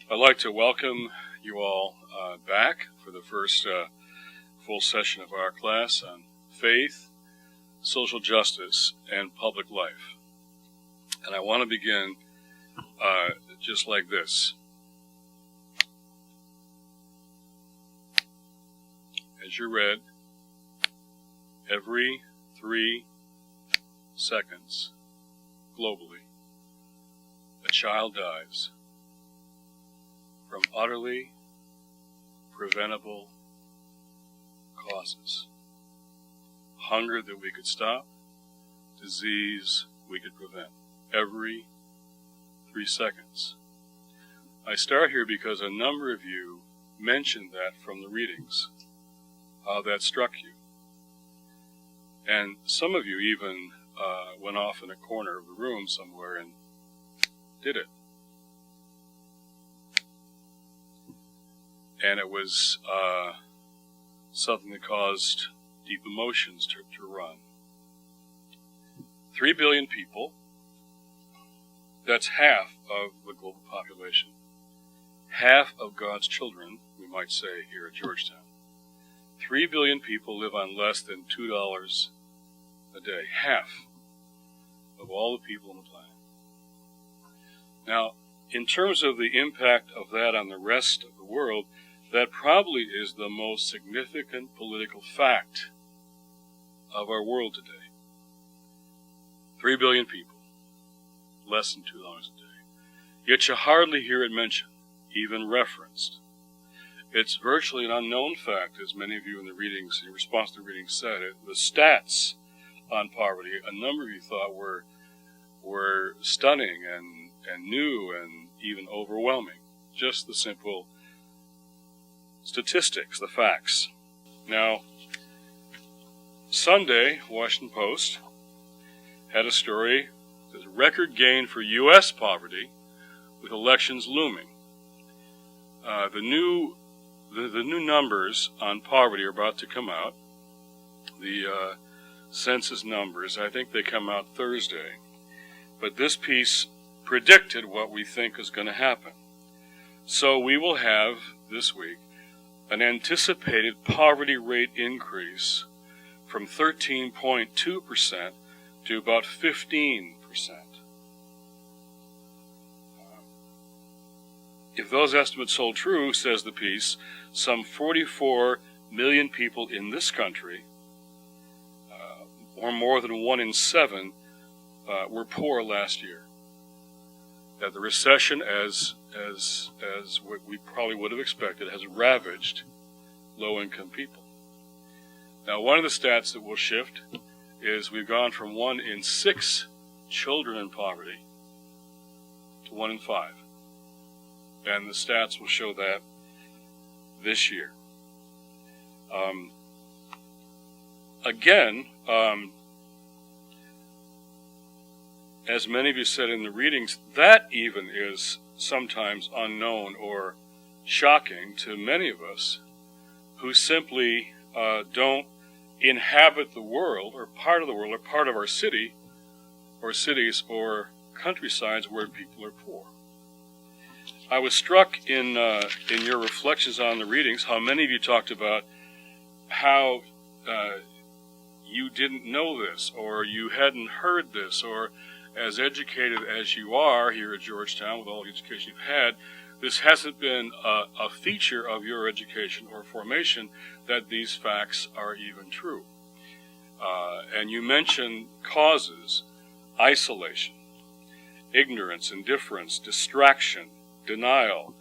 I'd like to welcome you all back for the first full session of our class on faith, social justice, and public life. And I want to begin just like this. As you read, every 3 seconds globally, a child dies from utterly preventable causes. Hunger that we could stop, disease we could prevent. Every 3 seconds. I start here because a number of you mentioned that from the readings, how that struck you. And some of you even went off in a corner of the room somewhere and did it. And it was something that caused deep emotions to run. 3 billion people, that's half of the global population. Half of God's children, we might say here at Georgetown. 3 billion people live on less than $2 a day. Half of all the people on the planet. Now, in terms of the impact of that on the rest of the world, that probably is the most significant political fact of our world today. 3 billion people, less than $2 a day. Yet you hardly hear it mentioned, even referenced. It's virtually an unknown fact, as many of you in the readings, in response to the readings said it. The stats on poverty, a number of you thought were stunning and new and even overwhelming. Just the simple statistics, the facts. Now, Sunday, Washington Post had a story, there's a record gain for U.S. poverty with elections looming. The new numbers on poverty are about to come out. The census numbers, I think they come out Thursday. But this piece predicted what we think is going to happen. So we will have, this week, an anticipated poverty rate increase from 13.2% to about 15%. If those estimates hold true, says the piece, some 44 million people in this country, or more than 1 in 7, were poor last year. That the recession, as what we probably would have expected, has ravaged low-income people. Now, one of the stats that will shift is we've gone from 1 in 6 children in poverty to 1 in 5. And the stats will show that this year. As many of you said in the readings, that even is sometimes unknown or shocking to many of us who simply don't inhabit the world or part of the world or part of our city or cities or countrysides where people are poor. I was struck in your reflections on the readings how many of you talked about how you didn't know this or you hadn't heard this, or as educated as you are here at Georgetown with all the education you've had, this hasn't been a feature of your education or formation that these facts are even true. And you mentioned causes: isolation, ignorance, indifference, distraction, denial,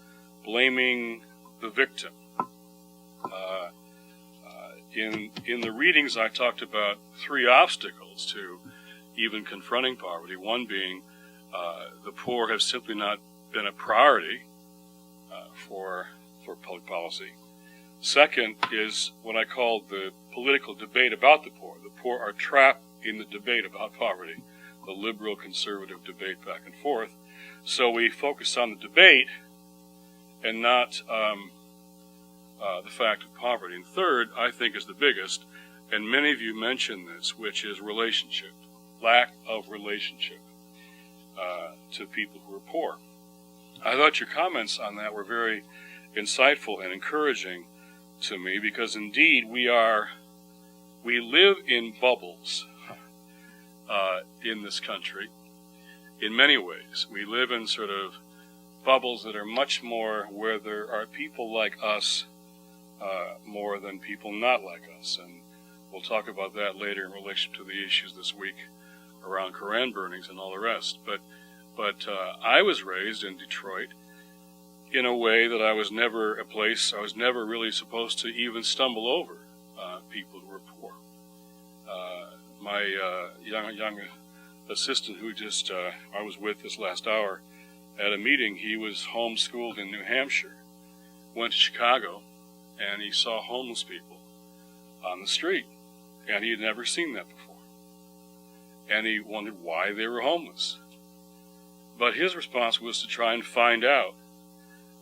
blaming the victim. In the readings, I talked about 3 obstacles to even confronting poverty. One being the poor have simply not been a priority for public policy. Second is what I call the political debate about the poor. The poor are trapped in the debate about poverty, the liberal conservative debate back and forth. So we focus on the debate and not the fact of poverty. And third, I think, is the biggest, and many of you mentioned this, which is relationship, lack of relationship to people who are poor. I thought your comments on that were very insightful and encouraging to me, because indeed we live in bubbles in this country in many ways. We live in sort of bubbles that are much more where there are people like us more than people not like us. And we'll talk about that later in relation to the issues this week around Koran burnings and all the rest. But I was raised in Detroit in a way that I was never really supposed to even stumble over people who were poor. My young assistant who just I was with this last hour at a meeting, he was homeschooled in New Hampshire, went to Chicago, and he saw homeless people on the street, and he had never seen that before. And he wondered why they were homeless. But his response was to try and find out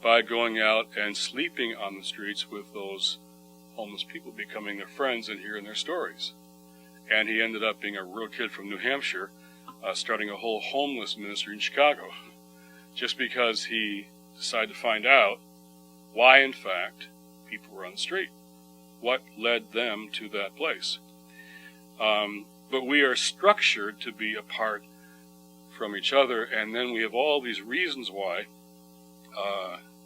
by going out and sleeping on the streets with those homeless people, becoming their friends and hearing their stories. And he ended up being a real kid from New Hampshire, starting a whole homeless ministry in Chicago, just because he decided to find out why, in fact, people were on the street. What led them to that place? But we are structured to be apart from each other, and then we have all these reasons why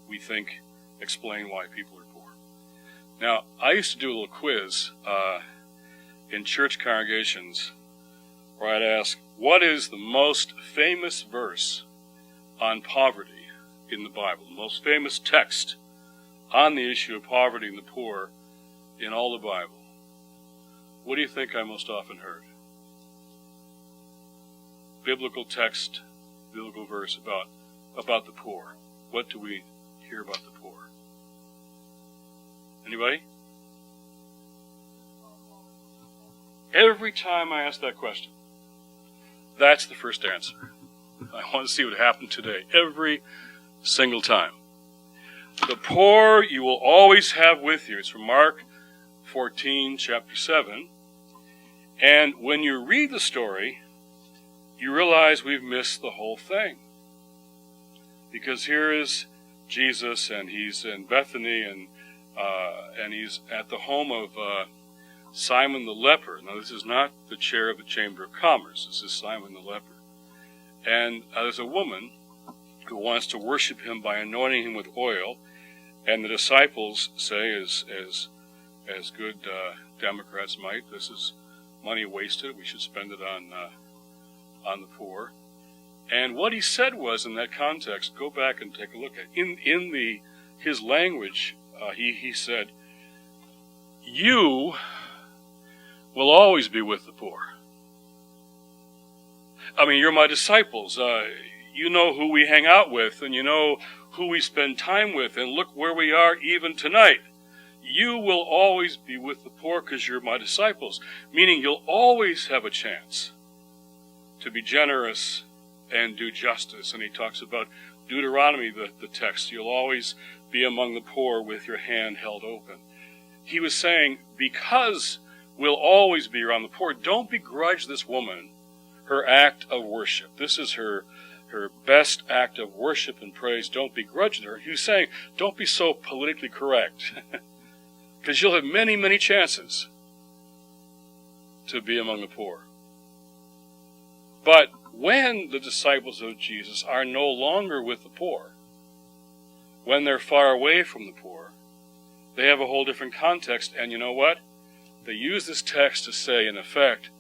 we think explain why people are poor. Now, I used to do a little quiz in church congregations where I'd ask, what is the most famous verse on poverty in the Bible? The most famous text on the issue of poverty and the poor in all the Bible. What do you think I most often heard? Biblical text, biblical verse about the poor. What do we hear about the poor? Anybody? Every time I ask that question, that's the first answer. I want to see what happened today. Every single time. The poor you will always have with you. It's from Mark 14, chapter 7. And when you read the story, you realize we've missed the whole thing. Because here is Jesus, and he's in Bethany, and he's at the home of Simon the leper. Now, this is not the chair of the Chamber of Commerce. This is Simon the leper. And there's a woman who wants to worship him by anointing him with oil, and the disciples say, as good Democrats might, this is money wasted. We should spend it on the poor. And what he said was, in that context, go back and take a look at it. His language, he said, "You will always be with the poor. I mean, you're my disciples. You know who we hang out with, and you know who we spend time with, and look where we are even tonight. You will always be with the poor because you're my disciples," meaning you'll always have a chance to be generous and do justice. And he talks about Deuteronomy, the text. You'll always be among the poor with your hand held open. He was saying, because we'll always be around the poor, don't begrudge this woman her act of worship. This is her best act of worship and praise. Don't begrudge her. He was saying, don't be so politically correct, because you'll have many, many chances to be among the poor. But when the disciples of Jesus are no longer with the poor, when they're far away from the poor, they have a whole different context. And you know what? They use this text to say, in effect,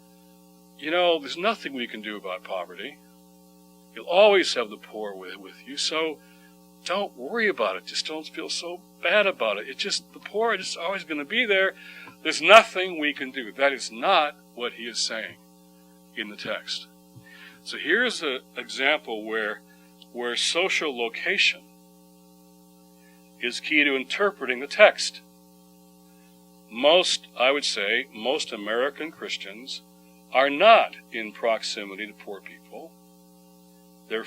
there's nothing we can do about poverty. You'll always have the poor with you, so don't worry about it. Just don't feel so bad about it. The poor are just always going to be there. There's nothing we can do. That is not what he is saying in the text. So here's an example where social location is key to interpreting the text. Most American Christians are not in proximity to poor people. Their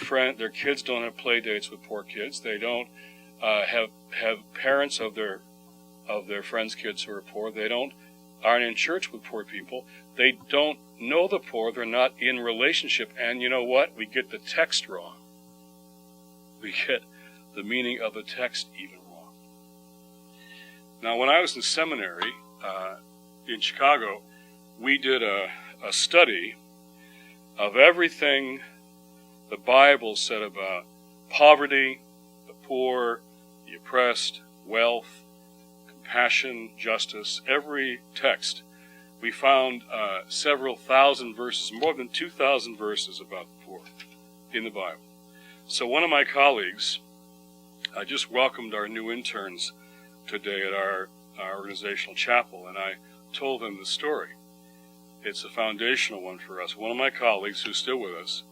kids don't have play dates with poor kids. They don't have parents of their friends' kids who are poor. They aren't in church with poor people. They don't know the poor. They're not in relationship. And you know what? We get the text wrong. We get the meaning of the text even wrong. Now, when I was in seminary in Chicago, we did a study of everything the Bible said about poverty, the poor, the oppressed, wealth, compassion, justice. Every text, we found several thousand verses, more than 2,000 verses about the poor in the Bible. So one of my colleagues, I just welcomed our new interns today at our organizational chapel, and I told them the story. It's a foundational one for us. One of my colleagues, who's still with us,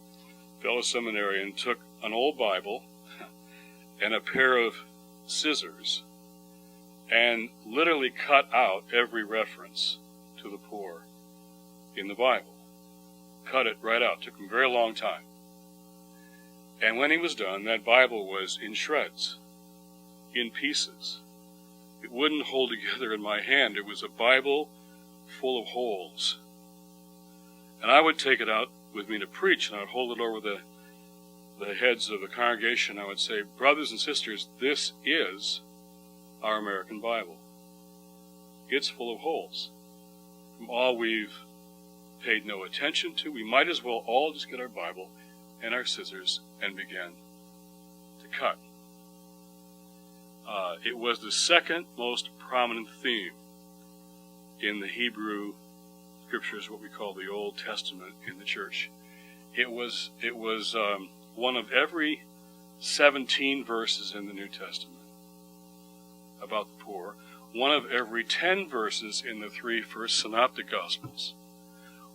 fellow seminarian, took an old Bible and a pair of scissors and literally cut out every reference to the poor in the Bible. Cut it right out. Took him a very long time. And when he was done, that Bible was in shreds, in pieces. It wouldn't hold together in my hand. It was a Bible full of holes. And I would take it out with me to preach, and I would hold it over the heads of the congregation. I would say, brothers and sisters, this is our American Bible. It's full of holes. From all we've paid no attention to, we might as well all just get our Bible and our scissors and begin to cut. It was the second most prominent theme in the Hebrew Scriptures, what we call the Old Testament in the church. It was one of every 17 verses in the New Testament about the poor, one of every 10 verses in the 3 first synoptic Gospels,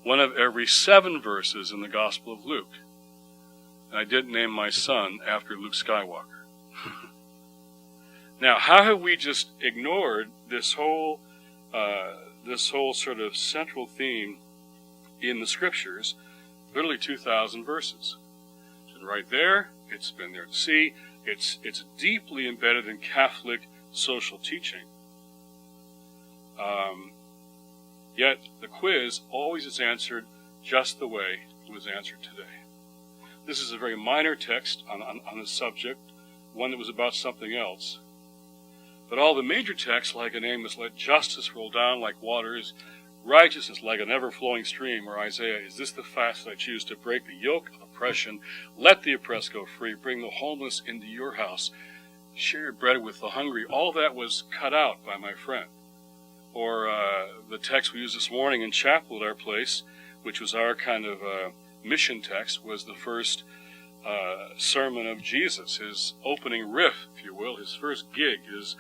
one of every 7 verses in the Gospel of Luke. And I didn't name my son after Luke Skywalker. Now, how have we just ignored this whole sort of central theme in the Scriptures? Literally 2,000 verses. It's been right there. It's been there to see. It's deeply embedded in Catholic social teaching. Yet the quiz always is answered just the way it was answered today. This is a very minor text on the subject, one that was about something else. But all the major texts, like in Amos, let justice roll down like waters, righteousness like an ever-flowing stream, or Isaiah, is this the fast I choose to break the yoke of oppression? Let the oppressed go free, bring the homeless into your house, share your bread with the hungry. All that was cut out by my friend. Or the text we used this morning in chapel at our place, which was our kind of mission text, was the first sermon of Jesus, his opening riff, if you will, his first gig. His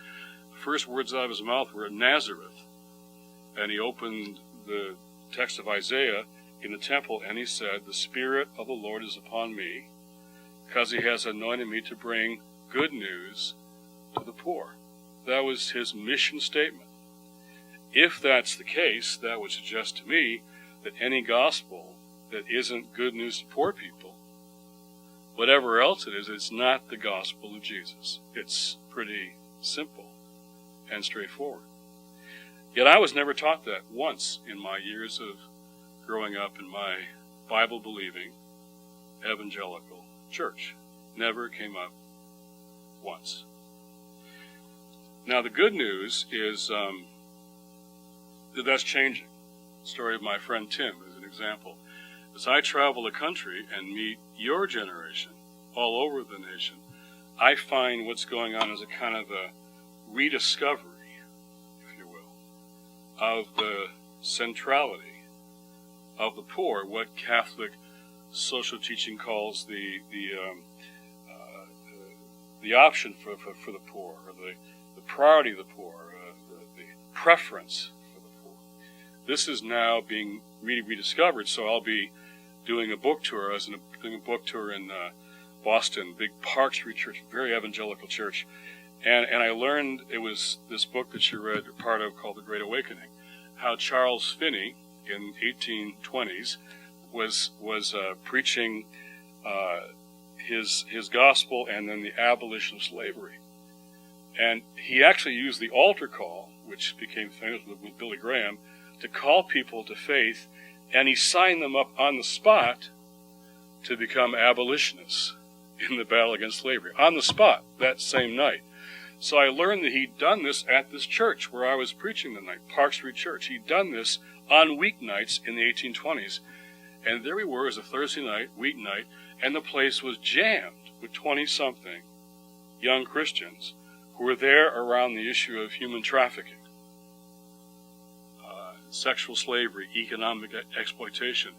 first words out of his mouth were at Nazareth. And he opened the text of Isaiah in the temple, and he said, the Spirit of the Lord is upon me, because he has anointed me to bring good news to the poor. That was his mission statement. If that's the case, that would suggest to me that any gospel that isn't good news to poor people, whatever else it is, it's not the gospel of Jesus. It's pretty simple and straightforward. Yet I was never taught that once in my years of growing up in my Bible-believing evangelical church. Never came up once. Now the good news is that's changing. The story of my friend Tim is an example. As I travel the country and meet your generation all over the nation, I find what's going on as a kind of a rediscovery, if you will, of the centrality of the poor, what Catholic social teaching calls the option for the poor, or the priority of the poor, the preference for the poor. This is now being really rediscovered, so I'll be doing a book tour. I was doing a book tour in Boston, big Park Street church, very evangelical church. And I learned, it was this book that you read part of called The Great Awakening, how Charles Finney in 1820s was preaching his gospel and then the abolition of slavery. And he actually used the altar call, which became famous with Billy Graham, to call people to faith, and he signed them up on the spot to become abolitionists in the battle against slavery, on the spot, that same night. So I learned that he'd done this at this church where I was preaching that night, Park Street Church. He'd done this on weeknights in the 1820s. And there we were, as a Thursday night, weeknight, and the place was jammed with 20-something young Christians who were there around the issue of human trafficking, sexual slavery, economic exploitation.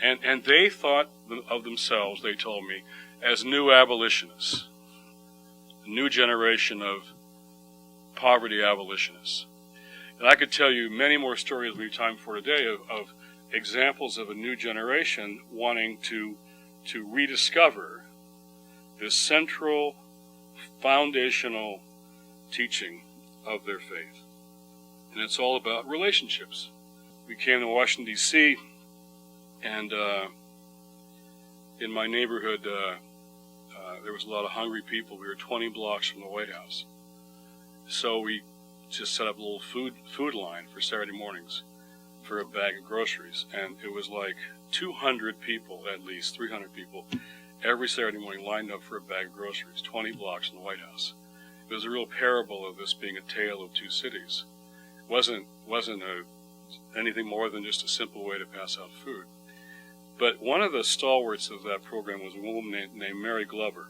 And they thought of themselves, they told me, as new abolitionists, a new generation of poverty abolitionists. And I could tell you many more stories we have time for today of examples of a new generation wanting to rediscover this central, foundational teaching of their faith. And it's all about relationships. We came to Washington, D.C., and in my neighborhood, there was a lot of hungry people. We were 20 blocks from the White House. So we just set up a little food line for Saturday mornings for a bag of groceries. And it was like 200 people, at least 300 people, every Saturday morning lined up for a bag of groceries, 20 blocks from the White House. It was a real parable of this being a tale of two cities. It wasn't anything more than just a simple way to pass out food. But one of the stalwarts of that program was a woman named Mary Glover,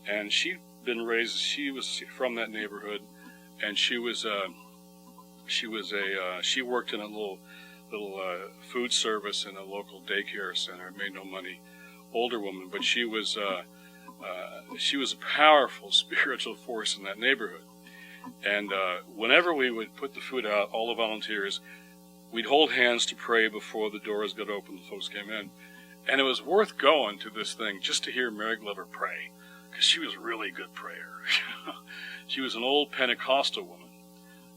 and she was from that neighborhood, and she worked in a little food service in a local daycare center. Made no money, older woman, but she was a powerful spiritual force in that neighborhood. And whenever we would put the food out, all the volunteers, we'd hold hands to pray before the doors got open, the folks came in. And it was worth going to this thing just to hear Mary Glover pray, because she was a really good prayer. She was an old Pentecostal woman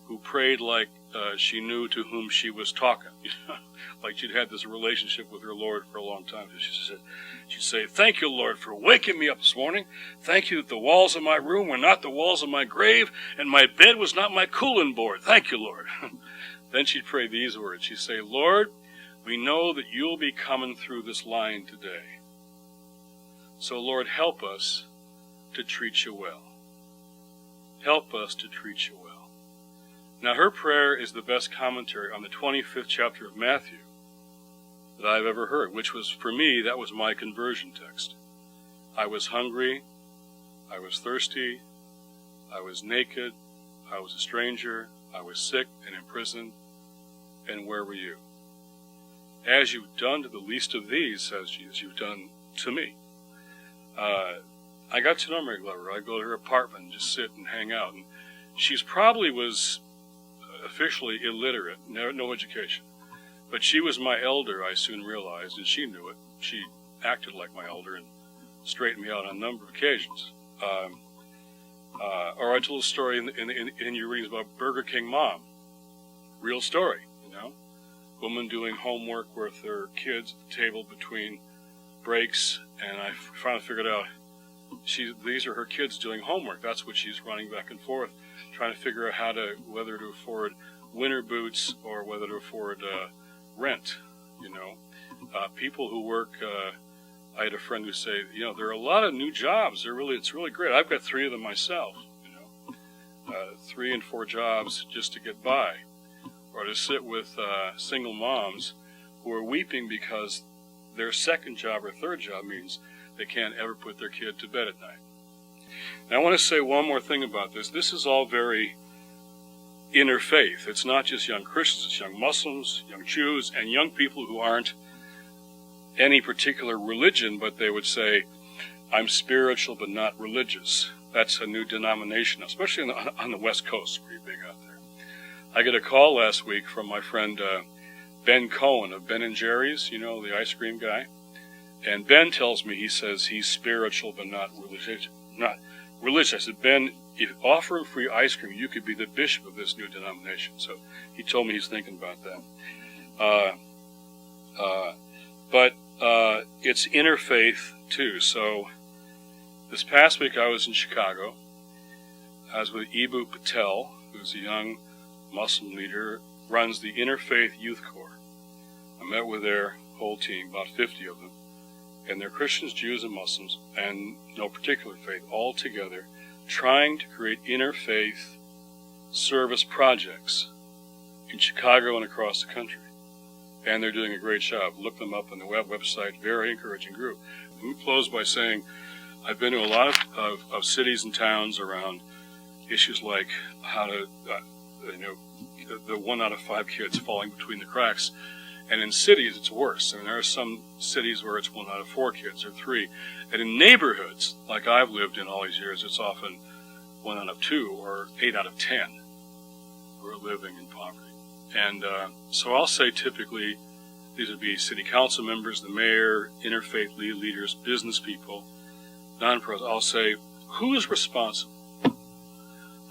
who prayed like she knew to whom she was talking, like she'd had this relationship with her Lord for a long time. She'd say, "Thank you, Lord, for waking me up this morning. Thank you that the walls of my room were not the walls of my grave, and my bed was not my cooling board. Thank you, Lord." Then she'd pray these words. She'd say, "Lord, we know that you'll be coming through this line today. So, Lord, help us to treat you well. Help us to treat you well." Now, her prayer is the best commentary on the 25th chapter of Matthew that I've ever heard, which was, for me, that was my conversion text. I was hungry, I was thirsty, I was naked, I was a stranger, I was sick and in prison, and where were you? As you've done to the least of these, says Jesus, you've done to me. I got to know Mary Glover. I go to her apartment and just sit and hang out. And she's probably was officially illiterate, no education. But she was my elder, I soon realized, and she knew it. She acted like my elder and straightened me out on a number of occasions. Or I told a story in your readings about Burger King mom. Real story, Woman doing homework with her kids at the table between breaks, and I finally figured out these are her kids doing homework. That's what she's running back and forth, trying to figure out whether to afford winter boots or whether to afford rent. People who work. I had a friend who say, there are a lot of new jobs. It's really great. I've got 3 of them myself. 3 and 4 jobs just to get by, or to sit with single moms who are weeping because their second job or third job means they can't ever put their kid to bed at night. And I want to say one more thing about this. This is all very interfaith. It's not just young Christians, it's young Muslims, young Jews, and young people who aren't any particular religion, but they would say, I'm spiritual but not religious. That's a new denomination, especially on the West Coast. It's pretty big out there. I got a call last week from my friend Ben Cohen of Ben & Jerry's, the ice cream guy. And Ben tells me, he says he's spiritual but not religious. I said, Ben, if offering free ice cream, you could be the bishop of this new denomination. So he told me he's thinking about that. But it's interfaith too. So this past week I was in Chicago. I was with Ibu Patel, who's a young Muslim leader, runs the Interfaith Youth Corps. I met with their whole team, about 50 of them. and they're Christians, Jews, and Muslims, and no particular faith, all together, trying to create interfaith service projects in Chicago and across the country. And they're doing a great job. Look them up on the website. Very encouraging group. Let me close by saying I've been to a lot of cities and towns around issues like how to, the 1 out of 5 kids falling between the cracks. And in cities, it's worse. I mean, there are some cities where it's 1 out of 4 kids or 3. And in neighborhoods, like I've lived in all these years, it's often 1 out of 2 or 8 out of 10 who are living in poverty. And so I'll say typically these would be city council members, the mayor, interfaith leaders, business people, non-profits. I'll say, who is responsible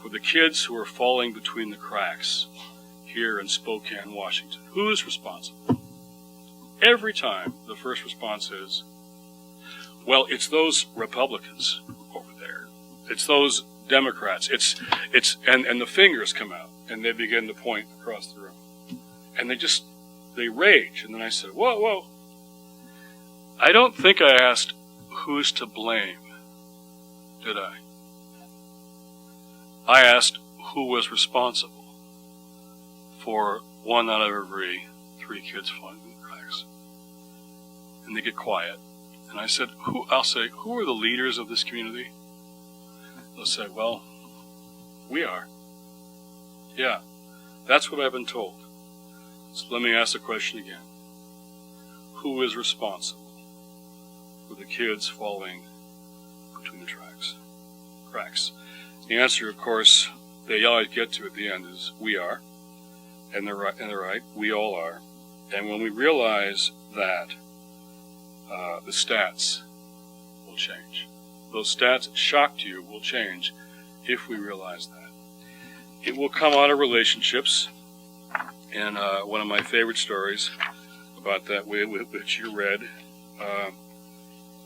for the kids who are falling between the cracks here in Spokane, Washington? Who is responsible? Every time the first response is, well, it's those Republicans over there. It's those Democrats. And the fingers come out and they begin to point across the room. And they rage. And then I said, whoa. I don't think I asked who's to blame, did I? I asked who was responsible for 1 out of every 3 kids falling in the cracks. And they get quiet. And I said, I'll say, who are the leaders of this community? They'll say, well, we are. Yeah, that's what I've been told. So let me ask the question again. Who is responsible for the kids falling between the cracks? The answer, of course, they always get to at the end is we are. And they're right. We all are. And when we realize that, the stats will change. Those stats that shocked you will change if we realize that. It will come out of relationships. And one of my favorite stories about that, which you read,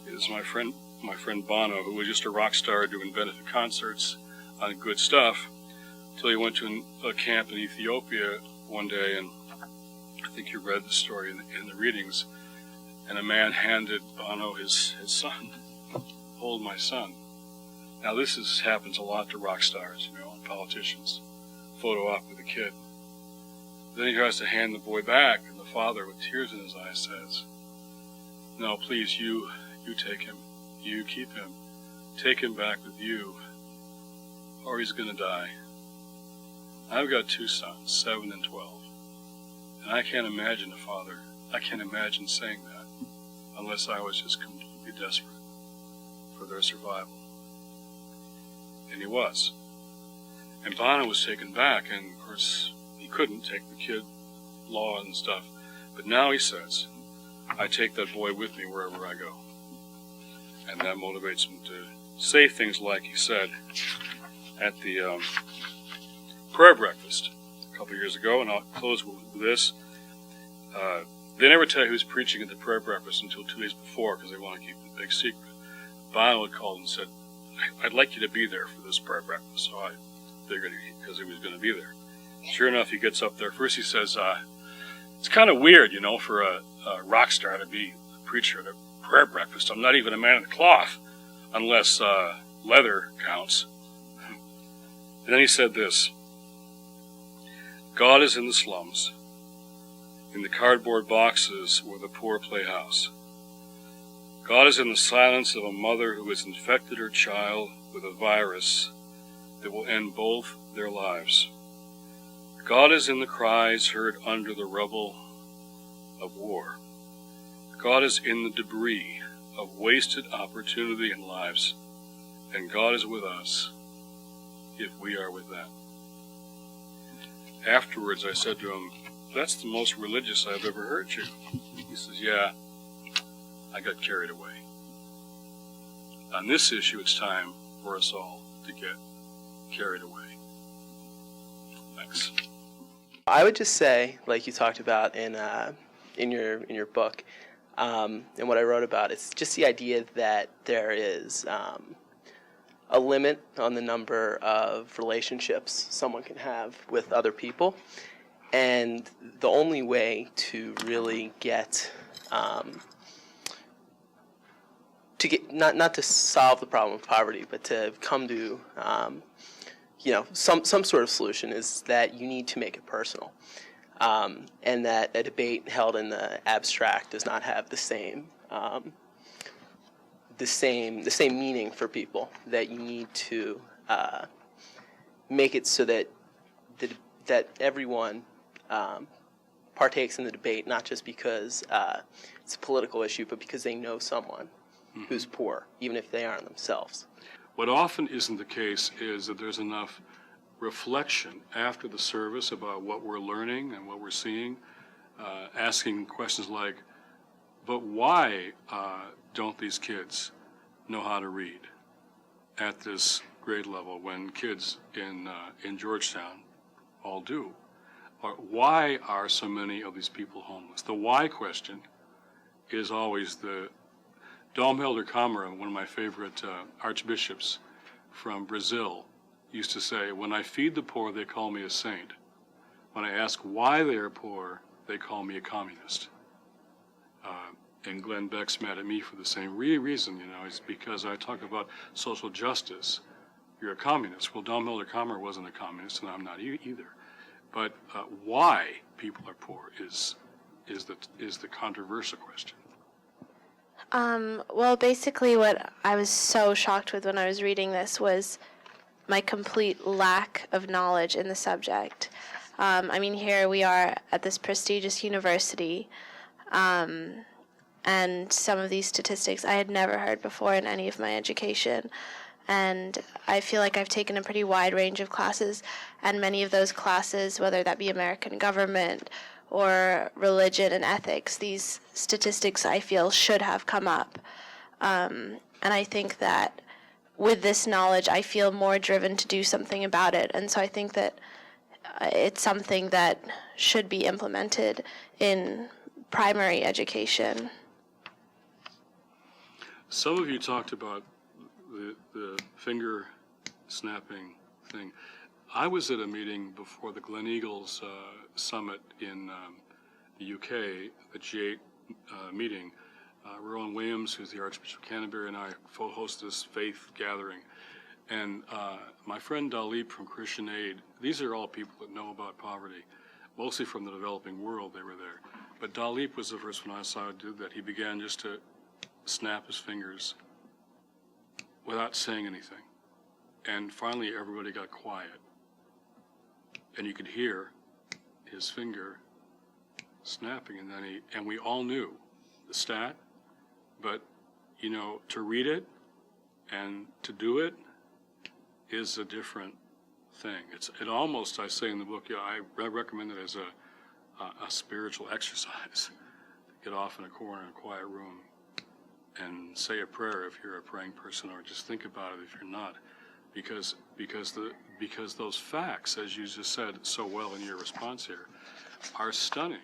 is my friend Bono, who was just a rock star doing benefit concerts on good stuff, until he went to a camp in Ethiopia one day, and I think you read the story in the readings, and a man handed Bono his son. Hold my son. Now this happens a lot to rock stars, and politicians. Photo op with a kid. Then he tries to hand the boy back, and the father, with tears in his eyes, says, no, please, you take him. You keep him. Take him back with you, or he's going to die. I've got 2 sons, 7 and 12, and I can't imagine I can't imagine saying that unless I was just completely desperate for their survival. And he was. And Bono was taken back, and of course, he couldn't take the kid law and stuff. But now he says, I take that boy with me wherever I go. And that motivates him to say things like he said at the prayer breakfast a couple years ago, and I'll close with this. They never tell you who's preaching at the prayer breakfast until 2 days before because they want to keep the big secret. Bono had called and said, I'd like you to be there for this prayer breakfast. So I figured because he was going to be there. Sure enough, he gets up there. First he says, it's kind of weird, for a rock star to be a preacher at a prayer breakfast. I'm not even a man of the cloth unless leather counts. And then he said this, God is in the slums, in the cardboard boxes where the poor play house. God is in the silence of a mother who has infected her child with a virus that will end both their lives. God is in the cries heard under the rubble of war. God is in the debris of wasted opportunity and lives. And God is with us if we are with them. Afterwards, I said to him, that's the most religious I've ever heard you. He says, yeah, I got carried away. On this issue, it's time for us all to get carried away. Thanks. I would just say, like you talked about in your book, and what I wrote about, it's just the idea that there is a limit on the number of relationships someone can have with other people, and the only way to really get to get not to solve the problem of poverty, but to come to some sort of solution, is that you need to make it personal, and that a debate held in the abstract does not have the same meaning for people. That you need to make it so that that everyone partakes in the debate, not just because it's a political issue, but because they know someone who's poor, even if they aren't themselves. What often isn't the case is that there's enough reflection after the service about what we're learning and what we're seeing, asking questions like, but why don't these kids know how to read at this grade level when kids in Georgetown all do? Or why are so many of these people homeless? The why question is always the Dom Helder Câmara, one of my favorite archbishops from Brazil, used to say, when I feed the poor, they call me a saint. When I ask why they are poor, they call me a communist. And Glenn Beck's mad at me for the same reason, it's because I talk about social justice. You're a communist. Well, Dom Helder Câmara wasn't a communist, and I'm not either. But why people are poor is the controversial question. Well, basically what I was so shocked with when I was reading this was my complete lack of knowledge in the subject. Here we are at this prestigious university, and some of these statistics I had never heard before in any of my education. And I feel like I've taken a pretty wide range of classes, and many of those classes, whether that be American government or religion and ethics, these statistics I feel should have come up. And I think that with this knowledge, I feel more driven to do something about it. And so I think that it's something that should be implemented in primary education. Some of you talked about the finger snapping thing. I was at a meeting before the Glen Eagles summit in the UK, the G8 meeting. Rowan Williams, who's the Archbishop of Canterbury, and I hosted this faith gathering. And my friend Dalip from Christian Aid, these are all people that know about poverty, mostly from the developing world. They were there. But Dalip was the first one I saw do that. He began just to snap his fingers without saying anything. And finally, everybody got quiet. And you could hear his finger snapping, and we all knew the stat, but, to read it and to do it is a different thing. It almost, I say in the book, I recommend it as a spiritual exercise. Get off in a corner in a quiet room and say a prayer if you're a praying person, or just think about it if you're not, because those facts, as you just said so well in your response here, are stunning.